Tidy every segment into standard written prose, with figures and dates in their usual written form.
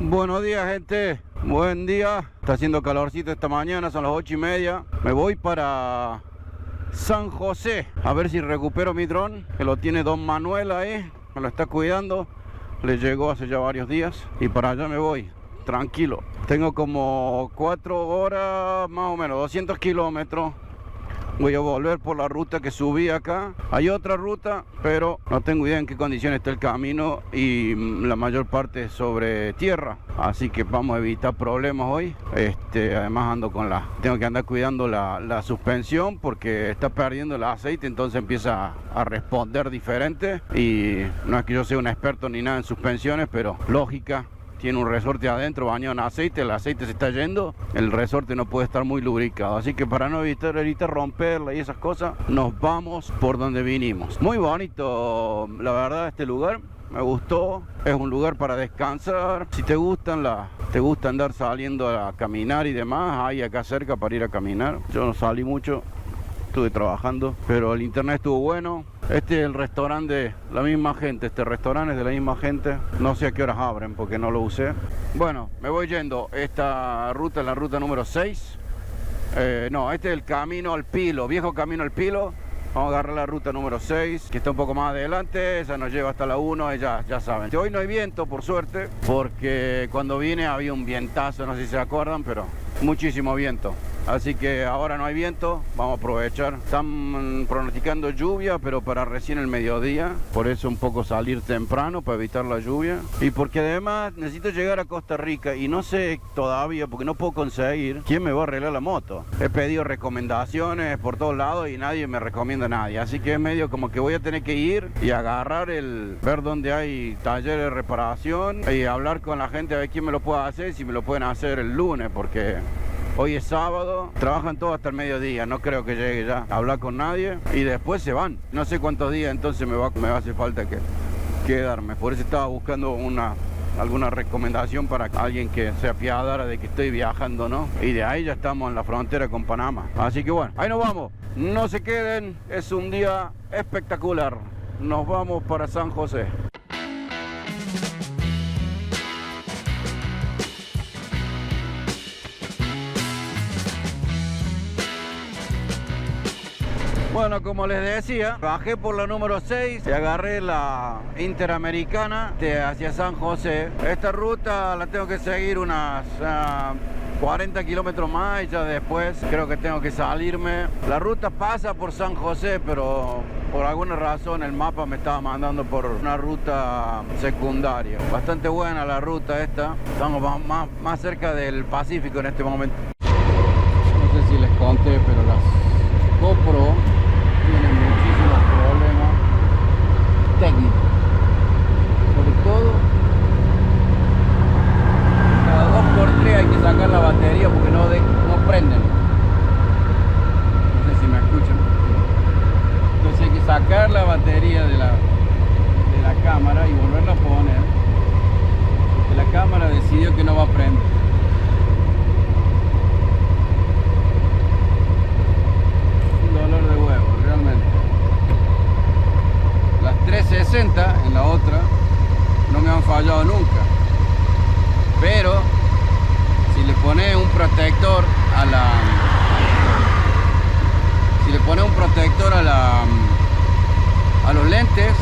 Buenos días, gente. Buen día. Está haciendo calorcito esta mañana, son las 8:30. Me voy para San José a ver si recupero mi dron, que lo tiene don Manuel ahí, me lo está cuidando. Le llegó hace ya varios días y para allá me voy, tranquilo. Tengo como 4 horas, más o menos, 200 kilómetros. Voy a volver por la ruta que subí acá. Hay otra ruta, pero no tengo idea en qué condiciones está el camino y la mayor parte es sobre tierra. Así que vamos a evitar problemas hoy. Además tengo que andar cuidando la suspensión porque está perdiendo el aceite, entonces empieza a responder diferente. Y no es que yo sea un experto ni nada en suspensiones, pero lógica. Tiene un resorte adentro bañado en aceite, el aceite se está yendo, el resorte no puede estar muy lubricado. Así que para no evitar romperla y esas cosas, nos vamos por donde vinimos. Muy bonito, la verdad, este lugar. Me gustó, es un lugar para descansar. Si te gusta andar saliendo a caminar y demás, hay acá cerca para ir a caminar. Yo no salí mucho, estuve trabajando, pero el internet estuvo bueno. Este es el restaurante de la misma gente, este restaurante es de la misma gente. No sé a qué horas abren porque no lo usé. Bueno, me voy yendo. Esta ruta es la ruta número 6. No, este es el camino al Pilo, viejo camino al Pilo. Vamos a agarrar la ruta número 6, que está un poco más adelante. Esa nos lleva hasta la 1 y ya saben. Hoy no hay viento, por suerte, porque cuando vine había un vientazo, no sé si se acuerdan, pero muchísimo viento. Así que ahora no hay viento, vamos a aprovechar. Están pronosticando lluvia, pero para recién el mediodía. Por eso un poco salir temprano, para evitar la lluvia. Y porque además necesito llegar a Costa Rica y no sé todavía, porque no puedo conseguir quién me va a arreglar la moto. He pedido recomendaciones por todos lados y nadie me recomienda a nadie. Así que es medio como que voy a tener que ir y agarrar ver dónde hay talleres de reparación y hablar con la gente a ver quién me lo puede hacer, si me lo pueden hacer el lunes, porque hoy es sábado, trabajan todos hasta el mediodía, no creo que llegue ya a hablar con nadie y después se van. No sé cuántos días entonces me va a hacer falta quedarme. Por eso estaba buscando alguna recomendación para alguien que se apiadara de que estoy viajando, ¿no? Y de ahí ya estamos en la frontera con Panamá. Así que bueno, ahí nos vamos. No se queden, es un día espectacular. Nos vamos para San José. Bueno, como les decía, bajé por la número 6 y agarré la Interamericana hacia San José. Esta ruta la tengo que seguir unas 40 kilómetros más y ya después creo que tengo que salirme. La ruta pasa por San José, pero por alguna razón el mapa me estaba mandando por una ruta secundaria. Bastante buena la ruta esta. Estamos más cerca del Pacífico en este momento. No sé si les conté, pero las GoPro tienen muchísimos problemas técnicos. Sobre todo, cada 2x3 hay que sacar la batería porque no prenden. No sé si me escuchan. Entonces hay que sacar la batería de la cámara y volverla a poner, porque la cámara decidió que no va a prender. Dolor de huevo, realmente. Las 360 en la otra no me han fallado nunca, pero si le pones un protector a los lentes,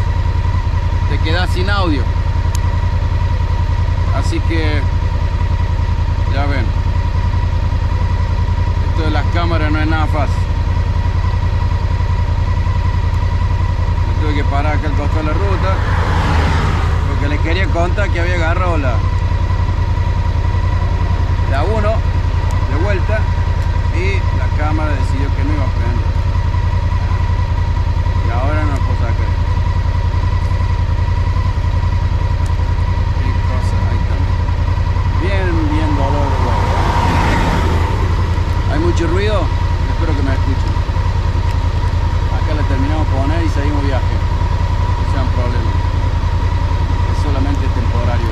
te quedas sin audio. Así que ya ven, esto de las cámaras no es nada fácil. Tuve que parar acá al costado de la ruta porque les quería contar que había agarrado la 1 de vuelta y la cámara decidió que no iba a prender y ahora no puedo sacar. Qué cosa, ahí está. Bien dolor de huevo. Hay mucho ruido, espero que me escuchen. Acá la terminamos de poner y seguimos viaje. No sean problemas. Es solamente temporario.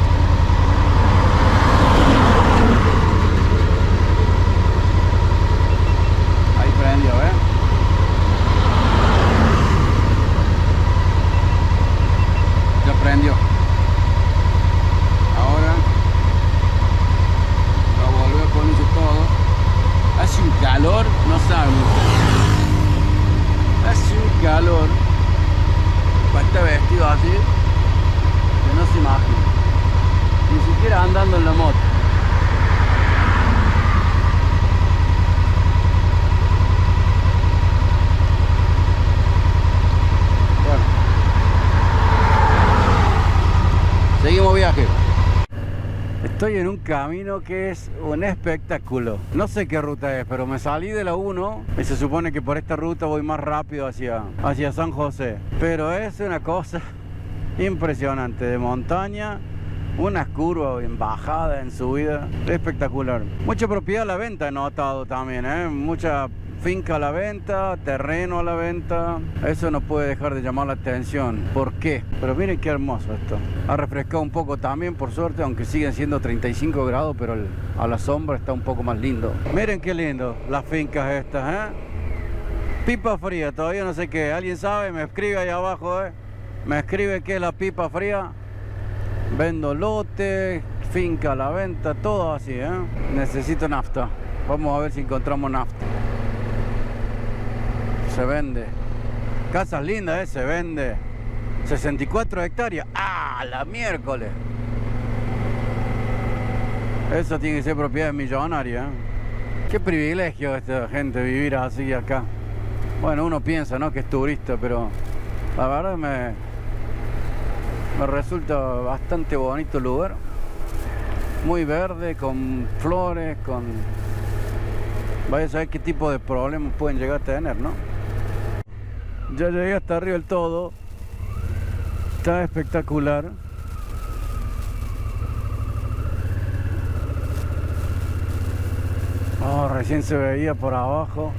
seguir andando en la moto. Bueno, seguimos viaje. Estoy en un camino que es un espectáculo. No sé qué ruta es, pero me salí de la 1 y se supone que por esta ruta voy más rápido hacia San José. Pero es una cosa impresionante, de montaña, unas curvas en bajada, en subida, espectacular. Mucha propiedad a la venta he notado también, mucha finca a la venta, terreno a la venta. Eso no puede dejar de llamar la atención. ¿Por qué? Pero miren qué hermoso esto. Ha refrescado un poco también, por suerte, aunque siguen siendo 35 grados, pero a la sombra está un poco más lindo. Miren qué lindo las fincas estas, Pipa fría, todavía no sé qué. ¿Alguien sabe? Me escribe ahí abajo, Me escribe qué es la pipa fría. Vendo lote, finca a la venta, todo así, Necesito nafta. Vamos a ver si encontramos nafta. Se vende. Casas lindas, se vende. 64 hectáreas. ¡Ah, la miércoles! Eso tiene que ser propiedad millonaria, Qué privilegio esta gente vivir así acá. Bueno, uno piensa, que es turista, pero la verdad me resulta bastante bonito el lugar. Muy verde, con flores, vaya a saber qué tipo de problemas pueden llegar a tener, Ya llegué hasta arriba del todo. Está espectacular. Oh, recién se veía por abajo.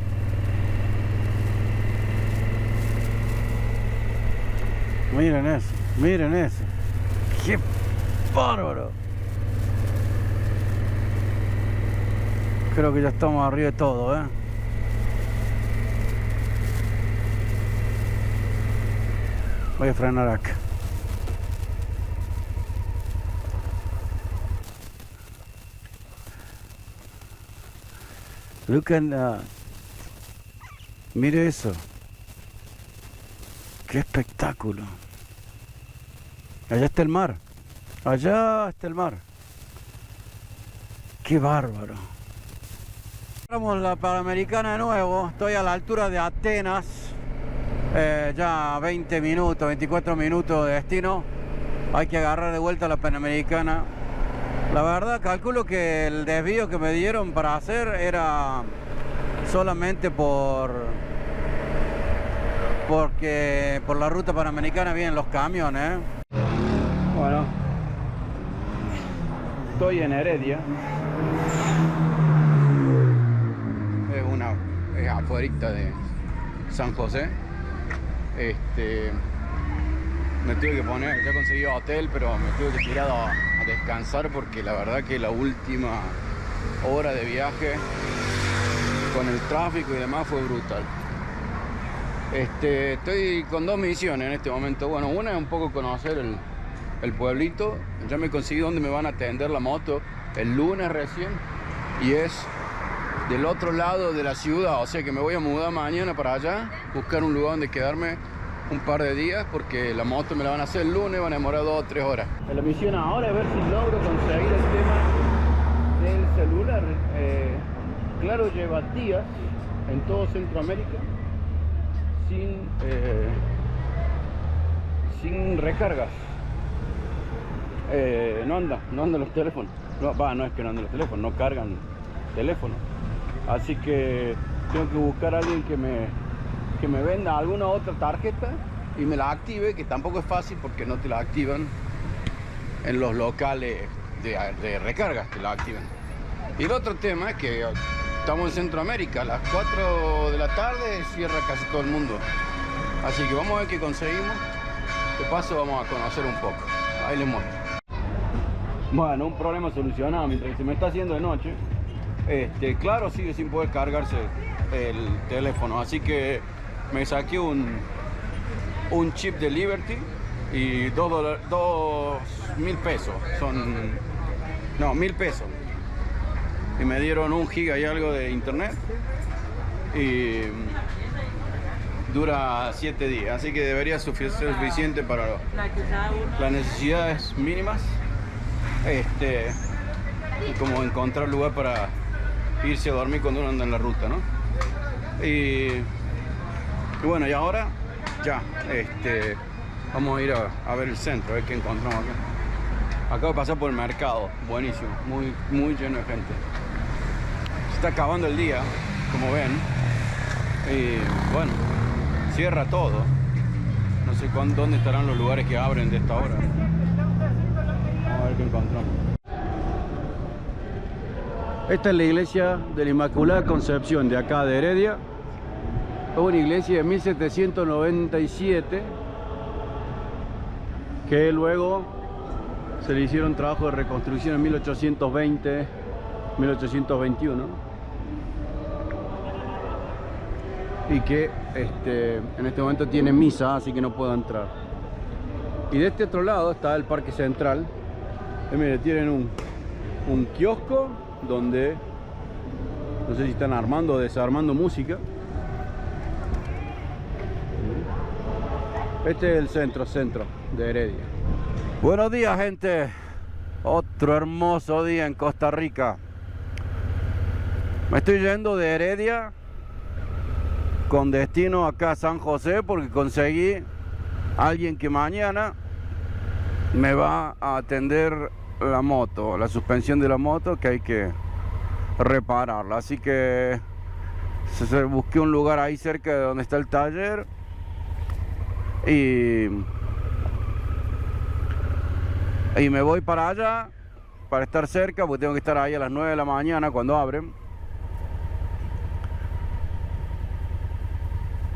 Miren eso, miren eso. ¡Qué bárbaro! Creo que ya estamos arriba de todo, Voy a frenar acá. Look at mire eso. ¡Qué espectáculo! Allá está el mar. Allá está el mar. ¡Qué bárbaro! Entramos la Panamericana de nuevo. Estoy a la altura de Atenas. Ya 20 minutos, 24 minutos de destino. Hay que agarrar de vuelta la Panamericana. La verdad, calculo que el desvío que me dieron para hacer era solamente porque por la ruta Panamericana vienen los camiones. Bueno, estoy en Heredia. Es afuerita de San José. Me tuve que poner, ya conseguí hotel, pero me tuve que tirar a descansar porque la verdad que la última hora de viaje con el tráfico y demás fue brutal. Estoy con dos misiones en este momento. Bueno, una es un poco conocer el pueblito. Ya me conseguí donde me van a atender la moto el lunes recién, y es del otro lado de la ciudad, o sea que me voy a mudar mañana para allá, buscar un lugar donde quedarme un par de días, porque la moto me la van a hacer el lunes, van a demorar 2 o 3 horas. La misión ahora es ver si logro conseguir el tema del celular. Claro, lleva días en todo Centroamérica sin recargas. No andan los teléfonos. No es que no andan los teléfonos, no cargan teléfono. Así que tengo que buscar a alguien que me venda alguna otra tarjeta y me la active, que tampoco es fácil porque no te la activan en los locales de recargas, te la activan. Y el otro tema es que estamos en Centroamérica, a las 4 de la tarde cierra casi todo el mundo. Así que vamos a ver qué conseguimos. De paso vamos a conocer un poco. Ahí les muestro. Bueno, un problema solucionado mientras se me está haciendo de noche. Claro, sigue sin poder cargarse el teléfono, así que me saqué un chip de Liberty y 2.000 pesos, no, 1.000 pesos, y me dieron 1 giga y algo de internet y dura 7 días, así que debería ser suficiente para las necesidades mínimas. y como encontrar lugar para irse a dormir cuando uno anda en la ruta, ¿no? Y bueno, y ahora ya, vamos a ir a ver el centro, a ver qué encontramos acá. Acabo de pasar por el mercado, buenísimo, muy lleno de gente. Se está acabando el día, como ven, y bueno, cierra todo. No sé dónde estarán los lugares que abren de esta hora. Vamos a ver qué encontramos. Esta es la iglesia de la Inmaculada Concepción de acá de Heredia. Es una iglesia de 1797 que luego se le hicieron trabajo de reconstrucción en 1820, 1821 y que en este momento tiene misa, así que no puedo entrar. Y de este otro lado está el Parque Central. Mire, tienen un kiosco donde no sé si están armando o desarmando música. Este es el centro de Heredia. Buenos días, gente. Otro hermoso día en Costa Rica. Me estoy yendo de Heredia con destino acá a San José porque conseguí a alguien que mañana me va a atender la moto, la suspensión de la moto, que hay que repararla. Así que busqué un lugar ahí cerca de donde está el taller y me voy para allá para estar cerca, porque tengo que estar ahí a las 9 de la mañana cuando abren.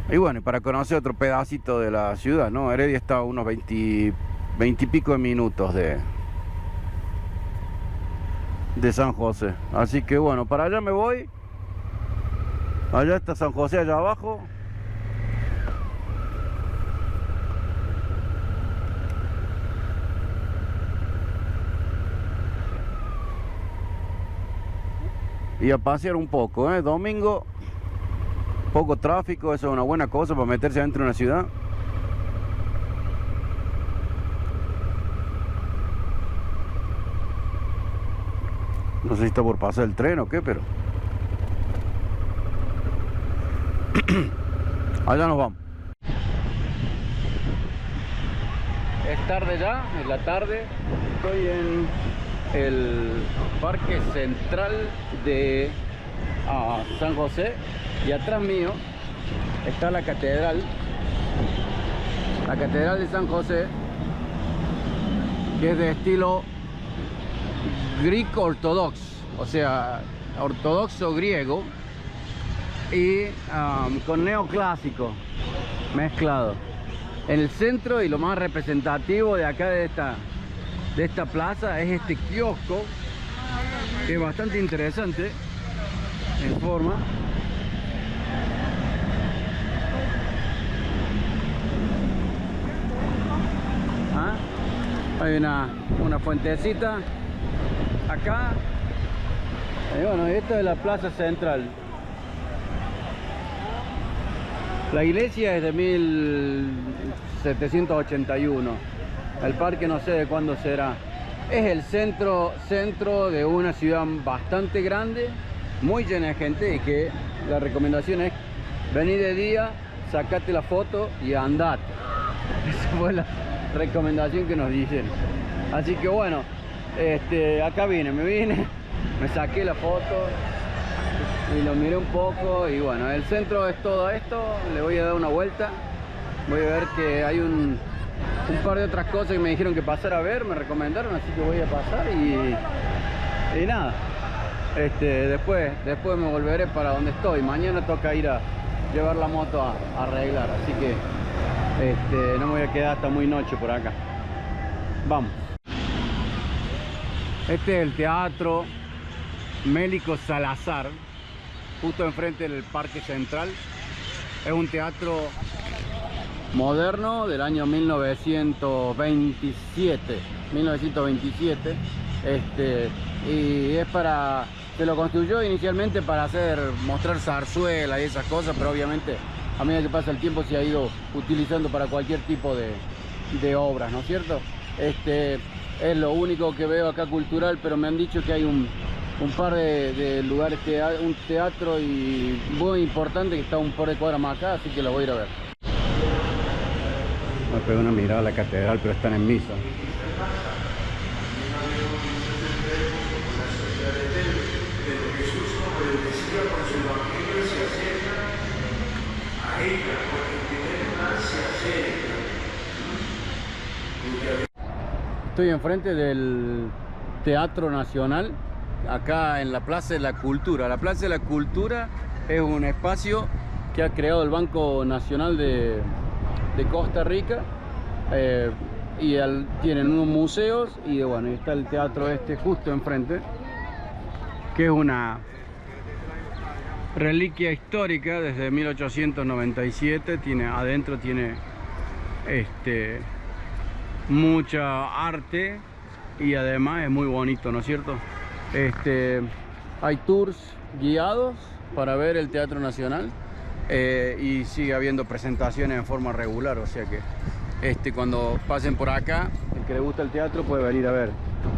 Y bueno, para conocer otro pedacito de la ciudad, ¿no? Heredia está a unos 20 y pico de minutos de San José. Así que bueno, para allá me voy. Allá está San José, allá abajo. Y a pasear un poco, ¿eh? Domingo, poco tráfico, eso es una buena cosa para meterse dentro de una ciudad. No sé si está por pasar el tren o qué, pero allá nos vamos. Es tarde ya, es la tarde. Estoy en el Parque Central de San José y atrás mío está la catedral de San José, que es de estilo greco-ortodoxo, o sea, ortodoxo griego y con neoclásico mezclado. En el centro, y lo más representativo de acá de esta plaza, es este kiosco, que es bastante interesante en forma. Hay una fuentecita acá. Y bueno, esta es la plaza central. La iglesia es de 1781. El parque no sé de cuándo será. Es el centro de una ciudad bastante grande, muy llena de gente, y que la recomendación es venir de día, sacate la foto y andate. Esa fue la recomendación que nos dijeron. Así que bueno, acá me vine, me saqué la foto y lo miré un poco. Y bueno, el centro es todo esto. Le voy a dar una vuelta. Voy a ver que hay un par de otras cosas que me dijeron que pasara a ver, me recomendaron, así que voy a pasar y nada. Después me volveré para donde estoy. Mañana toca ir a llevar la moto a arreglar, así que no me voy a quedar hasta muy noche por acá. Vamos. Este es el Teatro Mélico Salazar, justo enfrente del Parque Central. Es un teatro moderno del año 1927, y es se lo construyó inicialmente para mostrar zarzuela y esas cosas, pero obviamente a medida que pasa el tiempo se ha ido utilizando para cualquier tipo de obras, ¿no es cierto? es lo único que veo acá cultural, pero me han dicho que hay un par de lugares, un teatro y muy importante que está un par de cuadras más acá, así que lo voy a ir a ver. Me pego una mirada a la catedral, pero están en misa. Estoy enfrente del Teatro Nacional, acá en la Plaza de la Cultura. La Plaza de la Cultura es un espacio que ha creado el Banco Nacional de Costa Rica, y tienen unos museos y bueno, está el teatro este justo enfrente, que es una reliquia histórica desde 1897. Adentro tiene mucha arte y además es muy bonito, ¿no es cierto? Hay tours guiados para ver el Teatro Nacional, y sigue habiendo presentaciones en forma regular, o sea que cuando pasen por acá, el que le gusta el teatro puede venir a ver.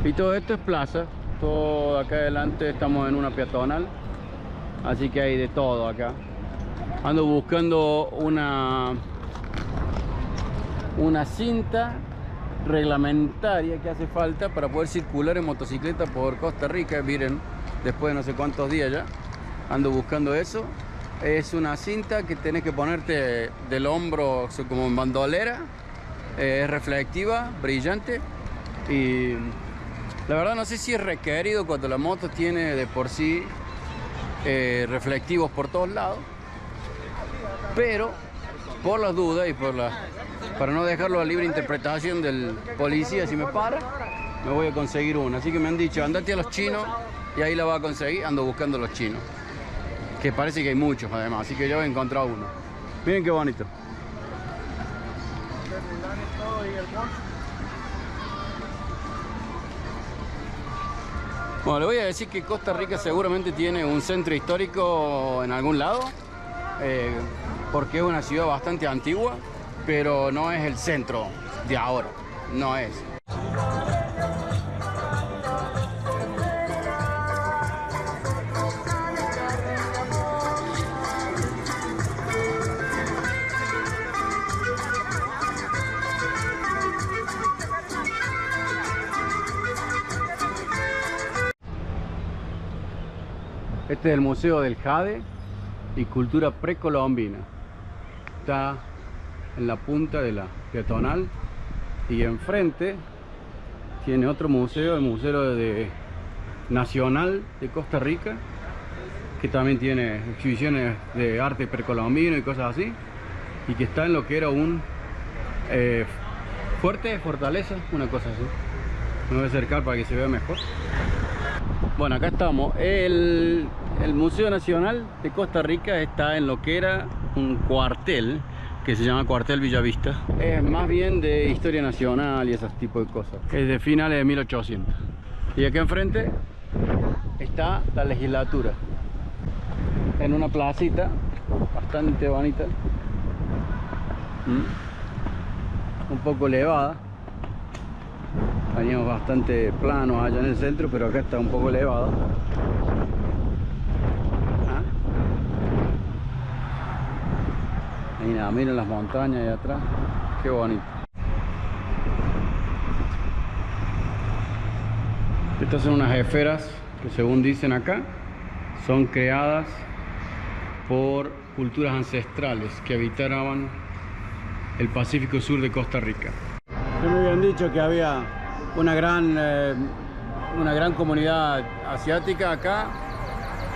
Y todo esto es plaza, todo acá adelante estamos en una peatonal, así que hay de todo acá. Ando buscando una cinta reglamentaria que hace falta para poder circular en motocicleta por Costa Rica. Miren, después de no sé cuántos días ya ando buscando eso. Es una cinta que tenés que ponerte del hombro como en bandolera, es reflectiva, brillante, y la verdad no sé si es requerido cuando la moto tiene de por sí reflectivos por todos lados, pero por las dudas y para no dejarlo a libre interpretación del policía, si me para, me voy a conseguir una. Así que me han dicho, andate a los chinos y ahí la vas a conseguir. Ando buscando a los chinos, que parece que hay muchos además, así que yo he encontrado uno. Miren qué bonito. Bueno, le voy a decir que Costa Rica seguramente tiene un centro histórico en algún lado, porque es una ciudad bastante antigua, pero no es el centro de ahora, no es. Este es el Museo del Jade y Cultura Precolombina. Está en la punta de la peatonal y enfrente tiene otro museo, el Museo Nacional de Costa Rica, que también tiene exhibiciones de arte precolombino y cosas así, y que está en lo que era un fortaleza, una cosa así. Me voy a acercar para que se vea mejor. Bueno, acá estamos. El Museo Nacional de Costa Rica está en lo que era un cuartel que se llama Cuartel Villavista. Es más bien de historia nacional y esos tipos de cosas. Es de finales de 1800. Y acá enfrente está la legislatura, en una placita bastante bonita, un poco elevada. Veníamos bastante planos allá en el centro, pero acá está un poco elevado. Y nada, miren las montañas ahí atrás, qué bonito. Estas son unas esferas que, según dicen acá, son creadas por culturas ancestrales que habitaban el Pacífico Sur de Costa Rica. Me habían dicho que había una gran comunidad asiática acá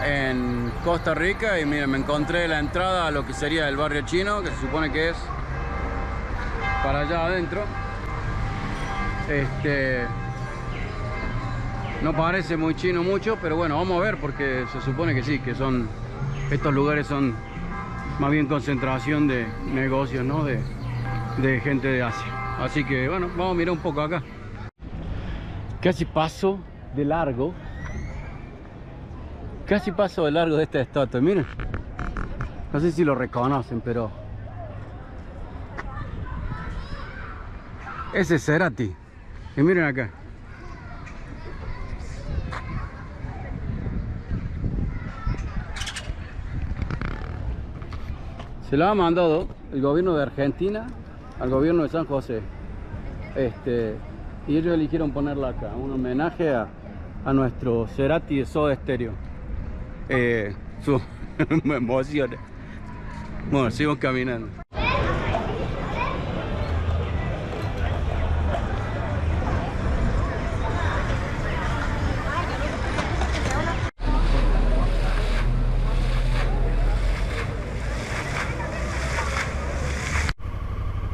en Costa Rica, y miren, me encontré la entrada a lo que sería el barrio chino, que se supone que es para allá adentro. No parece muy chino mucho, pero bueno, vamos a ver, porque se supone que sí, que estos lugares son más bien concentración de negocios, ¿no? de gente de Asia. Así que bueno, vamos a mirar un poco acá. Casi paso de largo de esta estatua. Miren, no sé si lo reconocen, pero ese es Cerati. Y miren acá, Se la ha mandado el gobierno de Argentina al gobierno de San José. Y ellos eligieron ponerla acá, un homenaje a nuestro Cerati de Soda Stereo. Me emociona. Bueno, sigo caminando.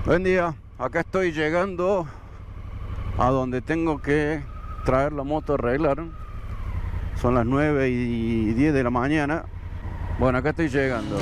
Buen día, acá estoy llegando a donde tengo que traer la moto a arreglar. Son las 9:10 de la mañana. Bueno, acá estoy llegando.